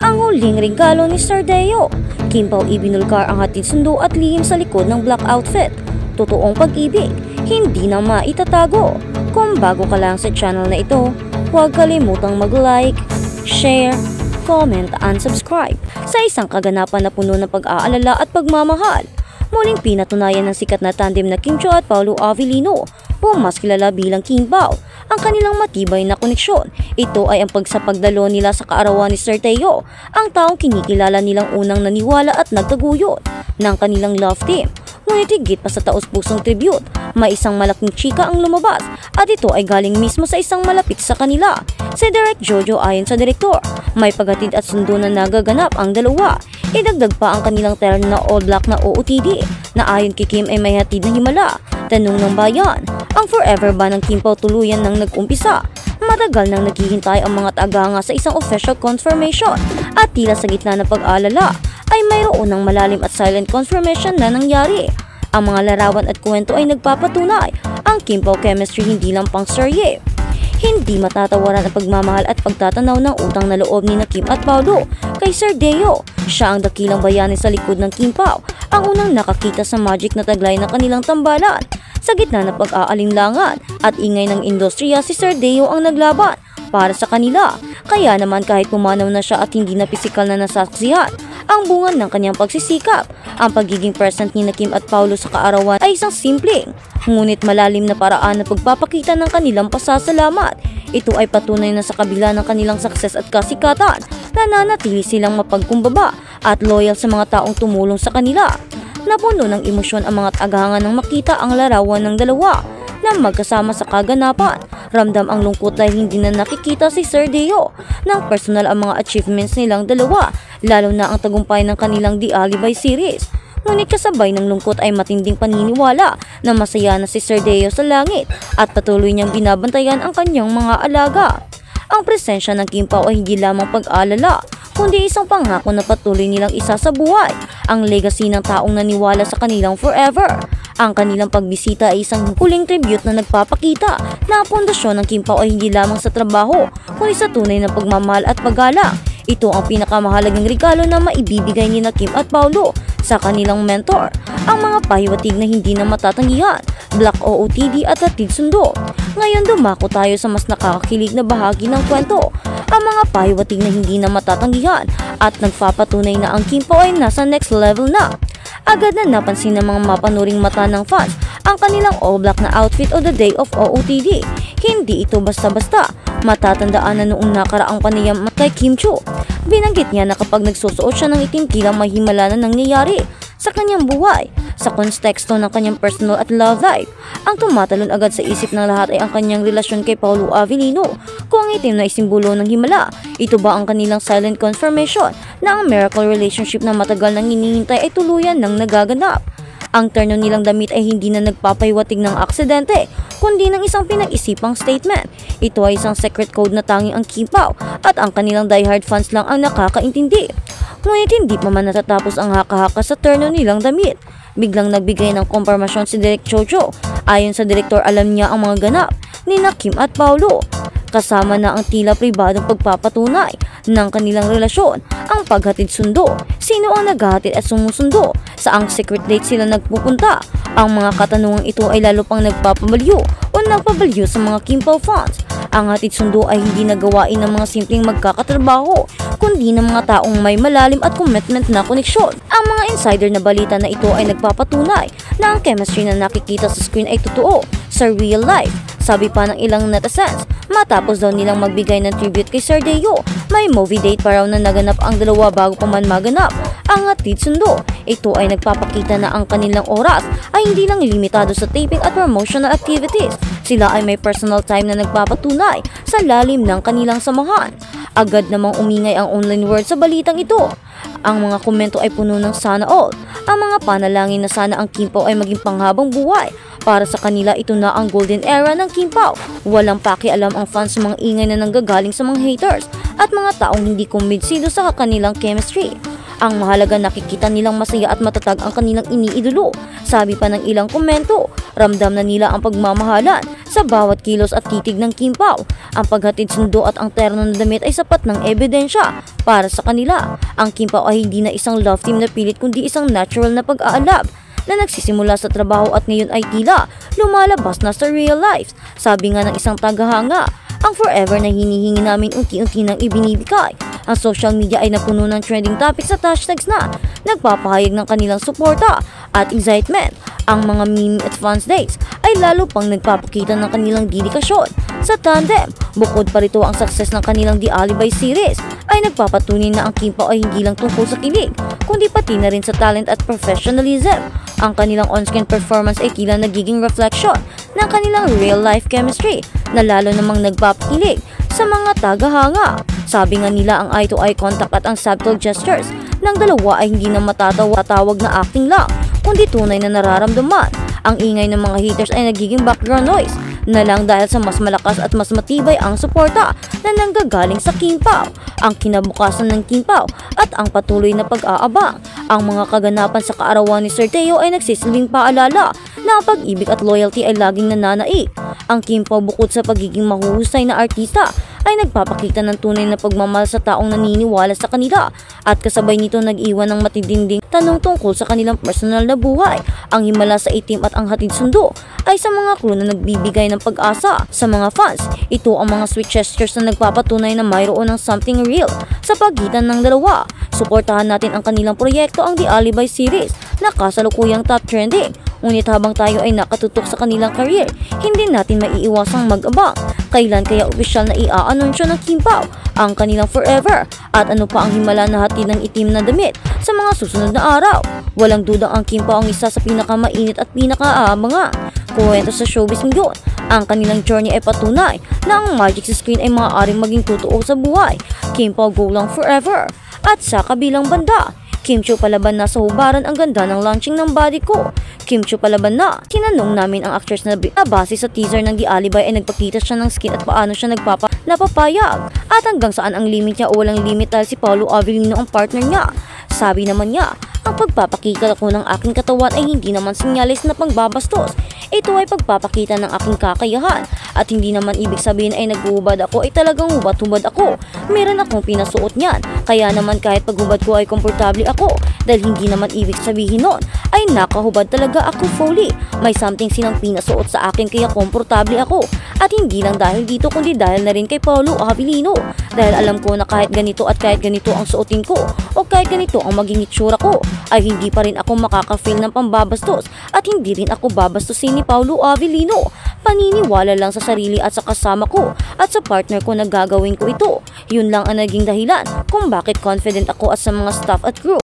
ang huling regalo ni Sir Deo. Kim Pao ibinulgar ang hatid sundo at lihim sa likod ng black outfit. Totoong pag-ibig, hindi na maitatago. Kung bago ka lang sa channel na ito, huwag kalimutang mag-like, share, comment, and subscribe sa isang kaganapan na puno ng pag-aalala at pagmamahal. Muling pinatunayan ng sikat na tandem na Kim Cho at Paolo Avellino o mas kilala bilang King Pao ang kanilang matibay na koneksyon. Ito ay ang pagsapagdalo nila sa kaarawan ni Sir Teo, ang taong kinikilala nilang unang naniwala at nagtaguyod ng kanilang love team. Ngunit higit pa sa taos-pusong tribute, may isang malaking chika ang lumabas at ito ay galing mismo sa isang malapit sa kanila, si Direk Jojo. Ayon sa direktor, may paghatid at sundo na nagaganap ang dalawa. Idagdag pa ang kanilang terno na all black na OOTD na ayon kay Kim ay may hatid na himala. Tanong ng bayan, ang forever ba ng Kim Pao tuluyan nang nag-umpisa? Matagal nang naghihintay ang mga taga-nga sa isang official confirmation at tila sa gitna ng pag-alala ay mayroon ng malalim at silent confirmation na nangyari. Ang mga larawan at kwento ay nagpapatunay ang Kim Pao chemistry hindi lang pang serye. Hindi matatawaran ang pagmamahal at pagtatanaw ng utang na loob ni Kim at Paolo kay Sir Deo. Siya ang dakilang bayani sa likod ng Kim Pao, ang unang nakakita sa magic na taglay ng kanilang tambalan. Sa gitna ng pag-aalinlangan at ingay ng industriya, si Sir Deo ang naglaban para sa kanila. Kaya naman kahit pumanaw na siya at hindi na pisikal na nasaksihan ang bunga ng kanyang pagsisikap, ang pagiging present ni Kim at Paolo sa kaarawan ay isang simpleng ngunit malalim na paraan na pagpapakita ng kanilang pasasalamat. Ito ay patunay na sa kabila ng kanilang success at kasikatan, nananatili silang mapagkumbaba at loyal sa mga taong tumulong sa kanila. Napuno ng emosyon ang mga tagahanga nang makita ang larawan ng dalawa na magkasama sa kaganapan. Ramdam ang lungkot dahil hindi na nakikita si Sir Deo ng personal ang mga achievements nilang dalawa, lalo na ang tagumpay ng kanilang The Alibay series. Ngunit kasabay ng lungkot ay matinding paniniwala na masaya na si Sir Deo sa langit at patuloy niyang binabantayan ang kanyang mga alaga. Ang presensya ng Kim Pao ay hindi lamang pag-alala, kundi isang pangako na patuloy nilang isa sa buhay, ang legacy ng taong naniwala sa kanilang forever. Ang kanilang pagbisita ay isang huling tribute na nagpapakita na ang pundasyon ng Kim Pao ay hindi lamang sa trabaho, kundi sa tunay na pagmamahal at paggalang. Ito ang pinakamahalagang regalo na maibibigay ni Kim at Paolo sa kanilang mentor, ang mga pahiwatig na hindi na matatanggihan, Black OOTD at hatid sundo. Ngayon dumako tayo sa mas nakakakilig na bahagi ng kwento, ang mga pahiwatig na hindi na matatanggihan at nagpapatunay na ang Kim Pao ay nasa next level na. Agad na napansin ng mga mapanuring mata ng fans ang kanilang all black na outfit o the day of OOTD. Hindi ito basta-basta. Matatandaan na noong nakaraang panayam kay Kim Cho, binanggit niya na kapag nagsusuot siya ng itim tila may himala na nangyayari sa kanyang buhay. Sa konteksto ng kanyang personal at love life, ang tumatalon agad sa isip ng lahat ay ang kanyang relasyon kay Paolo Avellino. Kung ang itim na isimbolo ng himala, ito ba ang kanilang silent confirmation na ang miracle relationship na matagal nang hinihintay ay tuluyan ng nagaganap? Ang terno nilang damit ay hindi na nagpapahiwatig ng aksidente, kundi ng isang pinag-isipang statement. Ito ay isang secret code na tanging ang Kim Pao at ang kanilang diehard fans lang ang nakakaintindi. Ngunit hindi pa man natatapos ang haka-haka sa terno nilang damit. Biglang nagbigay ng kompormasyon si Direk Jojo. Ayon sa direktor, alam niya ang mga ganap ni Kim at Paolo, kasama na ang tila pribadong pagpapatunay ng kanilang relasyon, ang paghatid sundo, sino ang naghahatid at sumusundo, saang secret date sila nagpupunta. Ang mga katanungang ito ay lalo pang nagpapabaliw o nagpabaliw sa mga Kim Pao fans. Ang hatid sundo ay hindi nagawain ng mga simpleng magkakatrabaho, kundi ng mga taong may malalim at commitment na koneksyon. Ang mga insider na balita na ito ay nagpapatunay na ang chemistry na nakikita sa screen ay totoo sa real life. Sabi pa ng ilang netizens, matapos daw nilang magbigay ng tribute kay Sir Deo, may movie date pa raw na naganap ang dalawa bago pa man maganap ang hatid sundo. Ito ay nagpapakita na ang kanilang oras ay hindi lang limitado sa taping at promotional activities. Sila ay may personal time na nagpapatunay sa lalim ng kanilang samahan. Agad namang umingay ang online world sa balitang ito. Ang mga komento ay puno ng sana all. Ang mga panalangin na sana ang Kim Pao ay maging panghabang buhay. Para sa kanila, ito na ang golden era ng Kim Pao. Walang pakialam ang fans sa mga ingay na nanggagaling sa mga haters at mga taong hindi kumbinsido sa kanilang chemistry. Ang mahalaga nakikita nilang masaya at matatag ang kanilang iniidolo. Sabi pa ng ilang komento, ramdam na nila ang pagmamahalan sa bawat kilos at titig ng Kim Pao. Ang paghatid sundo at ang terno na damit ay sapat ng ebidensya para sa kanila. Ang Kim Pao ay hindi na isang love team na pilit kundi isang natural na pag-aalab na nagsisimula sa trabaho at ngayon ay tila lumalabas na sa real life. Sabi nga ng isang tagahanga, ang forever na hinihingi namin unti-unti nang ibinibigay. Ang social media ay napuno ng trending topics at hashtags na nagpapahayag ng kanilang suporta at excitement. Ang mga meme at fans days ay lalo pang nagpapakita ng kanilang dedikasyon sa tandem. Bukod pa rito ang success ng kanilang The Alibay series ay nagpapatunay na ang Kim Pao ay hindi lang tungkol sa kilig, kundi pati na rin sa talent at professionalism. Ang kanilang on-screen performance ay tila nagiging reflection ng kanilang real-life chemistry na lalo namang nagpapakilig sa mga tagahanga. Sabi nga nila ang eye-to-eye contact at ang subtle gestures ng dalawa ay hindi na matatawag na acting lang, kundi tunay na nararamdaman. Ang ingay ng mga haters ay nagiging background noise na lang dahil sa mas malakas at mas matibay ang suporta na nanggagaling sa Kim Pao, ang kinabukasan ng Kim Pao at ang patuloy na pag-aabang. Ang mga kaganapan sa kaarawan ni Sir Teo ay nagsisilbing paalala na ang pag-ibig at loyalty ay laging nananaig. Ang Kim Pao bukod sa pagiging mahuhusay na artista ay nagpapakita ng tunay na pagmamahal sa taong naniniwala sa kanila at kasabay nito nag-iwan ng matinding tanong tungkol sa kanilang personal na buhay. Ang himala sa itim at ang hatid sundo ay sa mga clue na nagbibigay ng pag-asa sa mga fans. Ito ang mga sweet gestures na nagpapatunay na mayroon ng something real sa pagitan ng dalawa. Suportahan natin ang kanilang proyekto, ang The Alibay series na kasalukuyang top trending. Ngunit habang tayo ay nakatutok sa kanilang career, hindi natin maiiwasang mag-abang. Kailan kaya opisyal na i-aanunsyo ng Kim Pao ang kanilang forever at ano pa ang himala na hatid ng itim na damit sa mga susunod na araw? Walang dudang ang Kim Pao ang isa sa pinakamainit at pinakaabangan kwento sa showbiz ngayon. Ang kanilang journey ay patunay na ang magic sa screen ay maaaring maging totoo sa buhay. Kim Pao go long forever. At sa kabilang banda, Kim Chiu palaban na sa hubaran, ang ganda ng launching ng body ko. Kim Chiu palaban na. Tinanong namin ang actress na base sa teaser ng The Alibay ay nagpakita siya ng skin at paano siya napapayag. At hanggang saan ang limit niya o walang limit dahil si Paolo Avellino ang partner niya. Sabi naman niya, ang pagpapakita ko ng aking katawan ay hindi naman sinyalis na pangbabastos. Ito ay pagpapakita ng aking kakayahan at hindi naman ibig sabihin ay naghubad ako ay talagang hubad-hubad ako. Meron akong pinasuot niyan, kaya naman kahit paghubad ko ay komportable ako dahil hindi naman ibig sabihin nun ay nakahubad talaga ako fully. May something silang pinasuot sa akin kaya komportable ako at hindi lang dahil dito kundi dahil na rin kay Paolo Avellino dahil alam ko na kahit ganito at kahit ganito ang suotin ko o kahit ganito ang maging itsura ko ay hindi pa rin ako makaka-feel ng pambabastos at hindi rin ako babastusin ni Paolo Avellino. Paniniwala lang sa sarili at sa kasama ko at sa partner ko na gagawin ko ito. Yun lang ang naging dahilan kung bakit confident ako at sa mga staff at crew